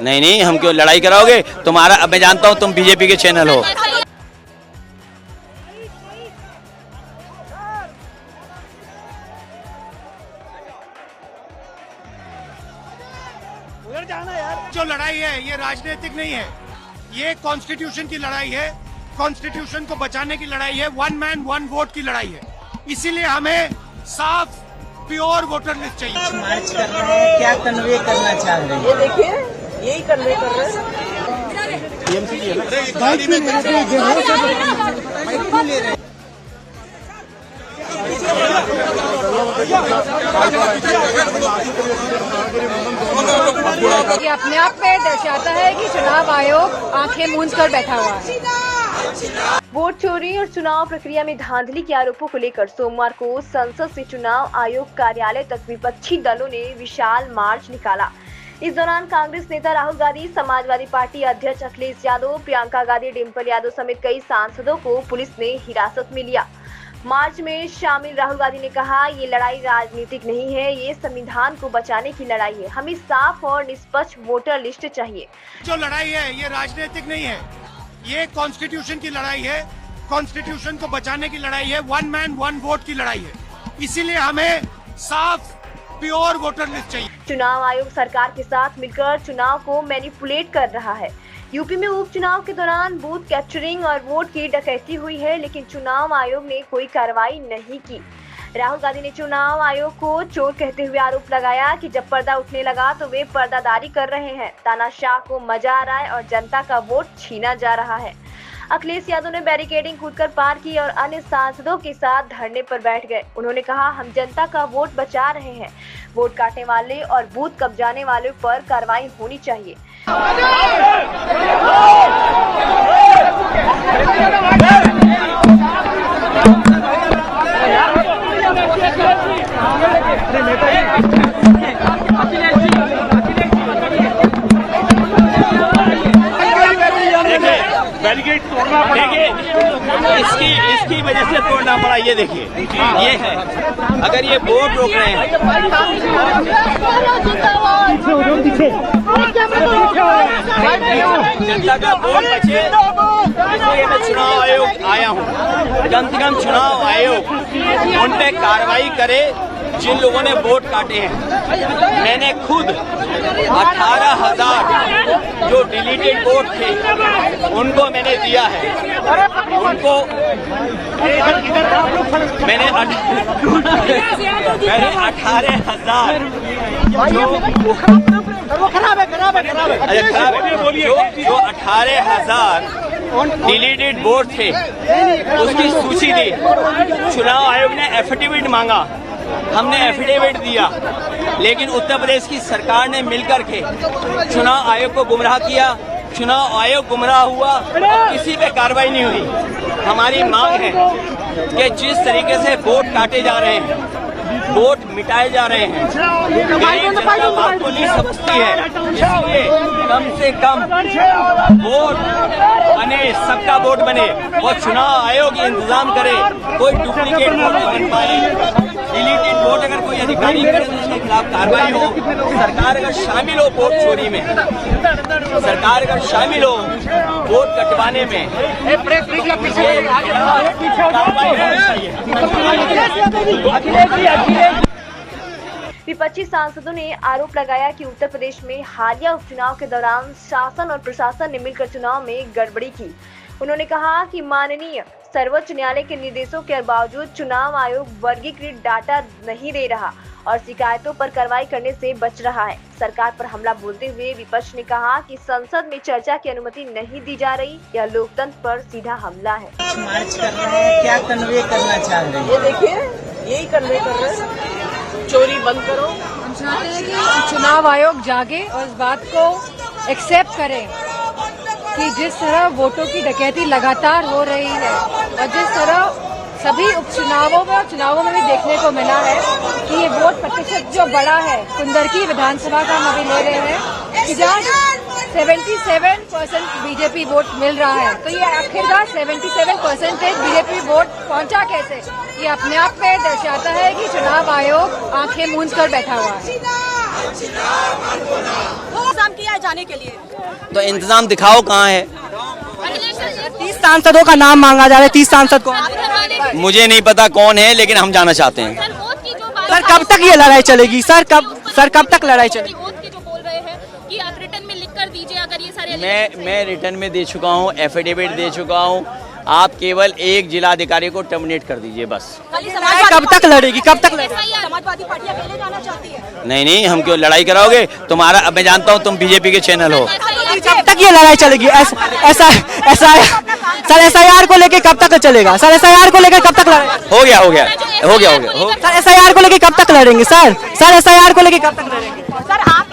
नहीं नहीं, हम क्यों लड़ाई कराओगे? तुम्हारा, अब मैं जानता हूँ तुम बीजेपी के चैनल हो। उधर जाना यार। जो लड़ाई है ये राजनीतिक नहीं है, ये कॉन्स्टिट्यूशन की लड़ाई है, कॉन्स्टिट्यूशन को बचाने की लड़ाई है, वन मैन वन वोट की लड़ाई है। इसीलिए हमें साफ प्योर वोटर लिस्ट चाहिए। मार्च कर रहे हैं, क्या कन्वे करना चाह रहे हैं? ये देखिए, यही कन्वे कर रहे हैं। ये अपने आप में दर्शाता है कि चुनाव आयोग आंखें मूंद कर बैठा हुआ है। वोट चोरी और चुनाव प्रक्रिया में धांधली के आरोपों को लेकर सोमवार को संसद से चुनाव आयोग कार्यालय तक विपक्षी दलों ने विशाल मार्च निकाला। इस दौरान कांग्रेस नेता राहुल गांधी, समाजवादी पार्टी अध्यक्ष अखिलेश यादव, प्रियंका गांधी, डिम्पल यादव समेत कई सांसदों को पुलिस ने हिरासत में लिया। मार्च में शामिल राहुल गांधी ने कहा, ये लड़ाई राजनीतिक नहीं है, ये संविधान को बचाने की लड़ाई है। हमें साफ और निष्पक्ष वोटर लिस्ट चाहिए। जो लड़ाई है ये राजनीतिक नहीं है, ये कॉन्स्टिट्यूशन की लड़ाई है, कॉन्स्टिट्यूशन को बचाने की लड़ाई है, वन मैन वन वोट की लड़ाई है। इसीलिए हमें साफ प्योर वोटर लिस्ट चाहिए। चुनाव आयोग सरकार के साथ मिलकर चुनाव को मैनिपुलेट कर रहा है। यूपी में उपचुनाव के दौरान बूथ कैप्चरिंग और वोट की डकैती हुई है, लेकिन चुनाव आयोग ने कोई कार्रवाई नहीं की। राहुल गांधी ने चुनाव आयोग को चोर कहते हुए आरोप लगाया कि जब पर्दा उठने लगा तो वे पर्दादारी कर रहे हैं, तानाशाह को मजा आ रहा है और जनता का वोट छीना जा रहा है। अखिलेश यादव ने बैरिकेडिंग कूदकर पार की और अन्य सांसदों के साथ धरने पर बैठ गए। उन्होंने कहा, हम जनता का वोट बचा रहे हैं, वोट काटने वाले और बूथ कब्जाने वाले पर कार्रवाई होनी चाहिए। बैरिकेड तोड़ना पड़ा, इसकी वजह से तोड़ना पड़ा। ये देखिए, ये है, अगर ये बोर्ड रोक रहे हैं, जनता का वोट बचे, इसलिए मैं चुनाव आयोग आया हूँ। कम से कम चुनाव आयोग उन पे कार्रवाई करे जिन लोगों ने वोट काटे हैं। मैंने खुद 18,000 जो डिलीटेड वोट थे उनको मैंने दिया है। उनको मैंने 18,000 जो 18,000 डिलीटेड वोट थे उसकी सूची दी। चुनाव आयोग ने एफिडेविट मांगा, हमने एफिडेविट दिया, लेकिन उत्तर प्रदेश की सरकार ने मिलकर के चुनाव आयोग को गुमराह किया। चुनाव आयोग गुमराह हुआ और किसी पे कार्रवाई नहीं हुई। हमारी मांग है कि जिस तरीके से वोट काटे जा रहे हैं, वोट मिटाए जा रहे हैं, गरीब जनता बात को नहीं समझती है, इसलिए कम से कम वोट बने, सबका वोट बने और चुनाव आयोग इंतजाम करे, कोई डुप्लीकेट वोट न बन पाए। डिलीटेड वोट अगर कोई अधिकारी करे तो उसके खिलाफ कार्रवाई हो। सरकार अगर शामिल हो वोट चोरी में, सरकार अगर शामिल हो वोट कटवाने में, कार्रवाई होनी चाहिए। विपक्षी सांसदों ने आरोप लगाया कि उत्तर प्रदेश में हालिया उपचुनाव के दौरान शासन और प्रशासन ने मिलकर चुनाव में गड़बड़ी की। उन्होंने कहा कि माननीय सर्वोच्च न्यायालय के निर्देशों के बावजूद चुनाव आयोग वर्गीकृत डाटा नहीं दे रहा और शिकायतों पर कार्रवाई करने से बच रहा है। सरकार पर हमला बोलते हुए विपक्ष ने कहा कि संसद में चर्चा की अनुमति नहीं दी जा रही, यह लोकतंत्र पर सीधा हमला है। मार्च कर रहे हैं, क्या कन्वे करना चाह रहे हैं? ये देखिए, यही कन्वे कर रहे हैं। चोरी बंद करो। हम चाहते हैं कि चुनाव आयोग जागे और इस बात को एक्सेप्ट करे कि जिस तरह वोटों की डकैती लगातार हो रही है और जिस तरह सभी उपचुनावों में और चुनावों में भी देखने को मिला है कि ये वोट प्रतिशत जो बड़ा है, कुंदरकी विधानसभा का हम अभी ले रहे हैं कि जहाँ 77% बीजेपी वोट मिल रहा है, तो ये आखिरकार 77% बीजेपी वोट पहुंचा कैसे? ये अपने आप में दर्शाता है कि चुनाव आयोग आंखें मूंद कर बैठा हुआ है। इंतजाम किया है जाने के लिए। तो इंतजाम दिखाओ कहाँ है। 30 सांसदों का नाम मांगा जा रहा है। 30 सांसद कौन? मुझे नहीं पता कौन है, लेकिन हम जाना चाहते हैं। सर कब तक ये लड़ाई चलेगी? सर कब तक लड़ाई चलेगी? जो बोल रहे हैं कि आप रिटर्न में लिख कर दीजिए अगर ये सारे मैं रिटर्न में दे चुका हूँ, एफिडेविट दे चुका हूँ। आप केवल एक जिलाधिकारी को टर्मिनेट कर दीजिए बस। कब तक लड़ेगी? कब तक लड़ेगी? समाजवादी पार्टी अकेले जाना चाहती है। नहीं, हम क्यों लड़ाई कराओगे? तुम्हारा, अब मैं जानता हूँ तुम बीजेपी के चैनल हो। कब तक ये लड़ाई चलेगी? ऐसा सर SIR को लेके कब तक चलेगा? सर SIR को लेकर कब तक लड़ेंगे? हो गया सर SIR को लेके कब तक लड़ेंगे? सर SIR को लेके कब तक लड़ेंगे? सर आप